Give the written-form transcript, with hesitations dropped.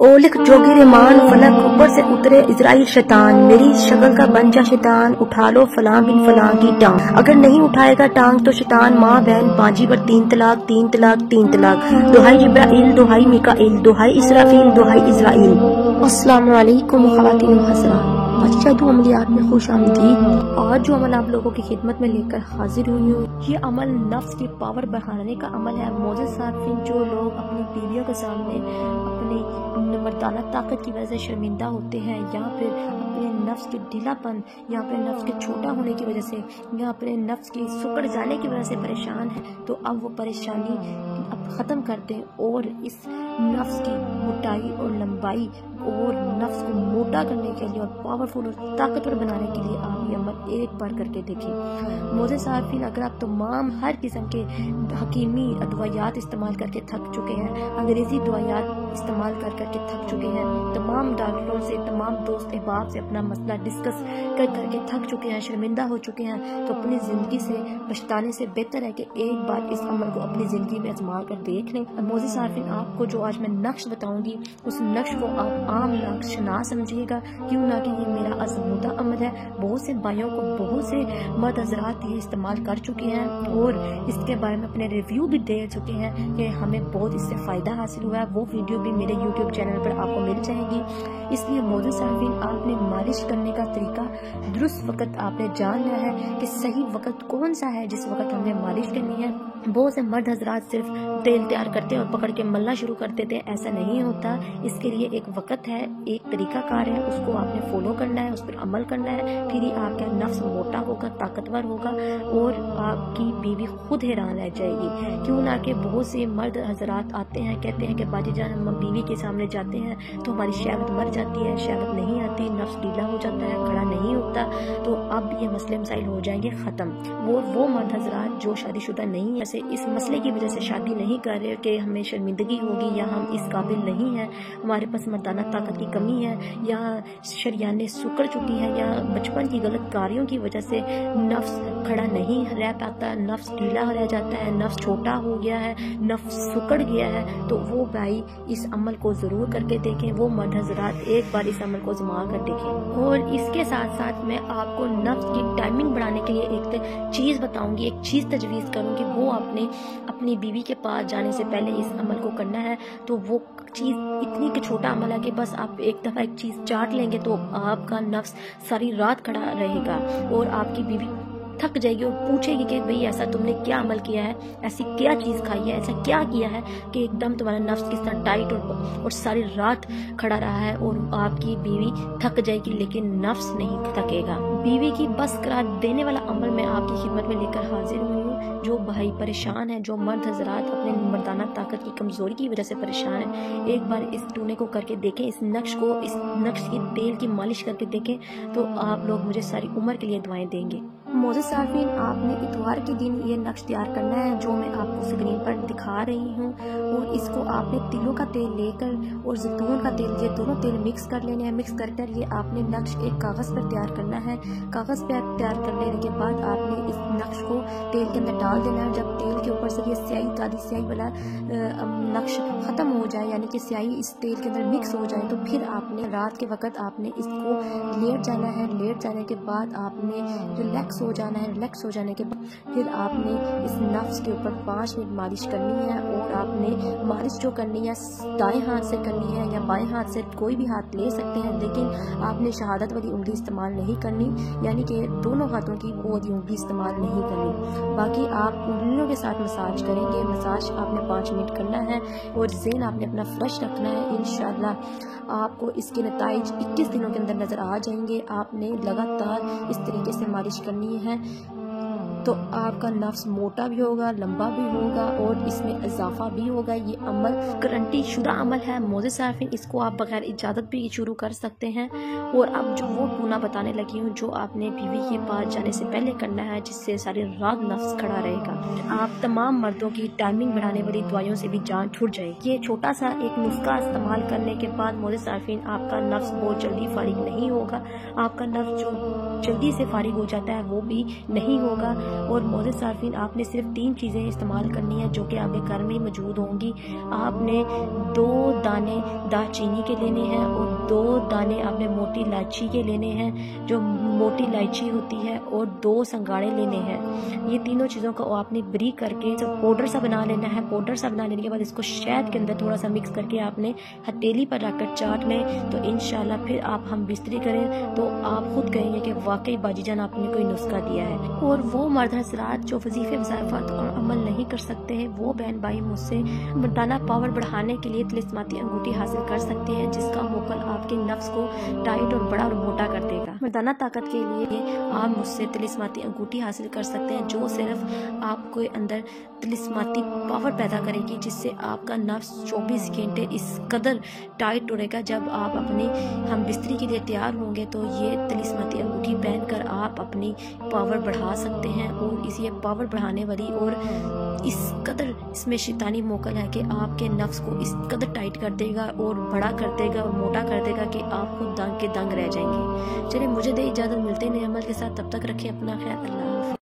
Oleic जोगी रहमान फलक ऊपर से उतरे इजराइल शैतान, मेरी शक्ल का बन जा शैतान, उठा लो फलां बिन फलां की टांग। अगर नहीं उठाएगा टांग तो शैतान, माँ बहन बाजी पर 3 तलाक 3 तलाक 3 तलाक। दुहाई जिब्राइल, दुहाई मिकाइल, दुहाई इसराफील, दुहाई इजराइल। अस्सलामु अलैकुम ख़वातीन हज़रात, जादू अमलियात में खुश आमदीद। आज जो अमल आप लोगों की खिदमत में लेकर हाजिर हुई हूँ, ये अमल नफ्स की पावर बढ़ाने का अमल है। मोअज़्ज़िज़ साफ़िन, जो लोग अपनी बीवियों के सामने अपनी मर्दाना ताकत की वजह से शर्मिंदा होते हैं, या फिर अपने नफ्स के ढीलापन, या फिर नफ्स के छोटा होने की वजह से, या अपने नफ्स के सुकड़ जाने की वजह से परेशान है, तो अब वो परेशानी अब ख़त्म कर दें और इस नफ्स की मोटाई और लंबाई और नफ्स को मोटा करने के लिए और पावरफुल और ताकतवर बनाने के लिए आप ये अमल एक बार करके देखें। मोअज़्ज़िज़ साफ़िन, अगर आप तमाम हर किस्म के हकीमी अदवायात इस्तेमाल करके थक चुके हैं, अंग्रेज़ी दवायात इस्तेमाल कर करके थक चुके हैं, तमाम डॉक्टरों से, तमाम दोस्त अहबाब से अपना मसला डिस्कस कर करके थक चुके हैं, शर्मिंदा हो चुके हैं, तो अपनी ज़िंदगी से पछताने से बेहतर है कि एक बार इस अमल को अपनी ज़िंदगी में आजमा कर देख लें। मोअज़्ज़िज़ साफ़िन, आपको जो आज मैं नक्श बताऊंगी, उस नक्श को आप आम नक्श ना समझिएगा, क्यों ना कि ये मेरा आज़मूदा अमल है। बहुत से भाइयों को, बहुत से मर्द हज़रात ये इस्तेमाल कर चुके हैं और इसके बारे में अपने रिव्यू भी दे चुके हैं कि हमें बहुत इससे फ़ायदा हासिल हुआ है। वो वीडियो भी मेरे यूट्यूब चैनल पर आपको मिल जाएगी। इसलिए मोअज़्ज़िज़ साफ़िन, आपने मालिश करने का तरीका दुरुस्त वक़्त आपने जानना है कि सही वक़्त कौन सा है जिस वक़्त हमने मालिश करनी है। बहुत से मर्द हज़रात सिर्फ तेल तैयार करते और पकड़ के मलना शुरू कर देते हैं, ऐसा नहीं होता। इसके लिए एक वक़्त है, एक तरीक़ाकार है, उसको आपने फॉलो करना है, उस पर अमल करना है, फिर ही आपका नफ्स मोटा होगा, ताकतवर होगा और आपकी बीवी खुद हैरान रह जाएगी। क्यों ना कि बहुत से मर्द हज़रात आते हैं, कहते हैं कि बाजी जान, हम बीवी के सामने जाते हैं तो हमारी शहवत मर जाती है, शहवत नहीं आती, नफ्स ढीला हो जाता है, खड़ा नहीं होता। तो अब ये मसले मसाइल हो जाएंगे ख़त्म। वो मर्द हज़रात जो शादीशुदा नहीं है, इस मसले की वजह से शादी नहीं कर रहे कि हमें शर्मिंदगी होगी या हम इस काबिल नहीं हैं, हमारे पास मर्दाना ताकत की कमी है, या शरियानें सुकड़ चुकी हैं, या बचपन की गलत कार्यों की वजह से नफ्स खड़ा नहीं रह पाता, नफ्स ढीला रह जाता है, नफ्स छोटा हो गया है, नफ्स सुकड़ गया है, तो वो भाई इस अमल को ज़रूर करके देखें। वो मर्द हज़रात एक बार इस अमल को आज़मा कर देखें। और इसके साथ साथ मैं आपको नफ्स की टाइमिंग बढ़ाने के लिए एक चीज़ बताऊंगी, एक चीज़ तजवीज़ करूंगी। वो आपने अपनी बीवी के पास जाने से पहले इस अमल को करना है। तो वो चीज़ इतनी कि छोटा अमल है कि बस आप एक दफ़ा एक चीज़ चाट लेंगे तो आपका नफ्स सारी रात खड़ा रहेगा और आपकी बीवी थक जाएगी और पूछेगी कि भाई ऐसा तुमने क्या अमल किया है, ऐसी क्या चीज़ खाई है, ऐसा क्या किया है कि एकदम तुम्हारा नफ्स किस तरह टाइट और सारी रात खड़ा रहा है। और आपकी बीवी थक जाएगी लेकिन नफ्स नहीं थकेगा। बीवी की बस करा देने वाला अमल मैं आपकी खिदमत में लेकर हाजिर हुई हूँ। जो भाई परेशान है, जो मर्द हज़रात अपने मर्दाना ताकत की कमज़ोरी की वजह से परेशान है, एक बार इस टूने को करके देखें, इस नक्श की तेल की मालिश करके देखें, तो आप लोग मुझे सारी उम्र के लिए दुआएं देंगे। मोअज़्ज़िज़ साफ़िन, आपने इतवार के दिन ये नक्श तैयार करना है जो मैं आपको स्क्रीन पर दिखा रही हूँ। और इसको आपने तिलों का तेल लेकर और जैतून का तेल, ये दोनों तेल मिक्स कर लेने हैं। मिक्स कर ये आपने नक्श एक कागज़ पर तैयार करना है। कागज़ पर तैयार कर लेने के बाद आपने इस नक्श को तेल के अंदर डाल देना है। जब तेल के ऊपर से ये स्याही, ताज़ी स्याही वाला नक्श ख़त्म हो जाए, यानी कि स्याही इस तेल के अंदर मिक्स हो जाए, तो फिर आपने रात के वक़्त आपने इसको लेट जाना है। लेट जाने के बाद आपने रिलैक्स हो जाना है। रिलैक्स हो जाने के बाद फिर आपने इस नफ्स के ऊपर 5 मिनट मालिश करनी है। और आपने मालिश जो करनी है दाएं हाथ से करनी है या बाएं हाथ से, कोई भी हाथ ले सकते हैं, लेकिन आपने शहादत वाली उंगली इस्तेमाल नहीं करनी, यानी कि दोनों हाथों की वो वाली उंगली इस्तेमाल नहीं करनी। बाकी आप उंगलियों के साथ मसाज करेंगे। मसाज आपने 5 मिनट करना है और ज़हन आपने अपना फ्रेश रखना है। इंशाअल्लाह आपको इसके नताइज 21 दिनों के अंदर नज़र आ जाएंगे। आपने लगातार इस तरीके से मालिश करनी है तो आपका नफ्स मोटा भी होगा, लंबा भी होगा और इसमें इजाफा भी होगा। ये अमल गारंटी शुदा अमल है। मोअज़्ज़िज़ साफ़िन, इसको आप बगैर इजाज़त भी शुरू कर सकते हैं। और अब जो वो टूना बताने लगी हूँ जो आपने बीवी के पास जाने से पहले करना है, जिससे सारी रात नफ्स खड़ा रहेगा। आप तमाम मर्दों की टाइमिंग बढ़ाने वाली दवाइयों से भी जान छूट जाएगी। ये छोटा सा एक नुस्खा इस्तेमाल करने के बाद मोअज़्ज़िज़ साफ़िन, आपका नफ्स बहुत जल्दी फारिग नहीं होगा। आपका नफ्स जो जल्दी से फारिग हो जाता है वो भी नहीं होगा। اور موزد صارفین آپ نے صرف 3 چیزیں استعمال کرنی ہیں جو کہ آپ کے گھر میں ہی موجود ہوں گی۔ آپ نے 2 دانے دار چینی کے لینے ہیں اور 2 دانے آپ نے موٹی الائچی کے لینے ہیں جو موٹی الائچی ہوتی ہے، اور 2 سنگاڑے لینے ہیں۔ یہ تینوں چیزوں کو آپ نے بریک کر کے پاؤڈر سا بنا لینا ہے۔ پاؤڈر سا بنا لینے کے بعد اس کو شہد کے اندر تھوڑا سا مکس کر کے آپ نے ہتھیلی پر رکھ کر چاٹ لیں، تو انشاءاللہ پھر آپ ہم بستری کریں تو آپ خود کہیں گے کہ واقعی باجی جان آپ نے کوئی نسخہ دیا ہے۔ اور وہ مرد حضرات جو وظیفے وظائفات اور عمل نہیں کر سکتے ہیں، وہ بہن بھائی مجھ سے مردانہ پاور بڑھانے کے لیے طلسماتی انگوٹھی حاصل کر سکتے ہیں، جس کا موکل آپ کے نفس کو ٹائٹ اور بڑا اور موٹا کر دے گا۔ مردانہ طاقت کے لیے آپ مجھ سے طلسماتی انگوٹھی حاصل کر سکتے ہیں جو صرف آپ کو اندر طلسماتی پاور پیدا کرے گی، جس سے آپ کا نفس 24 گھنٹے اس قدر ٹائٹ اڑے گا۔ جب آپ اپنی ہم بستری کے لیے تیار ہوں گے تو یہ طلسماتی انگوٹھی پہن کر آپ اپنی پاور بڑھا سکتے ہیں، اور اس یہ پاور بڑھانے والی اور اس قدر اس میں شیطانی موکل ہے کہ آپ کے نفس کو اس قدر ٹائٹ کر دے گا اور بڑا کر دے گا اور موٹا کر دے گا کہ آپ خود دنگ کے دنگ رہ جائیں گے۔ چلے مجھے دے اجازت، ملتے ہیں نئے عمل کے ساتھ، تب تک رکھیں اپنا خیال۔ اللہ حافظ۔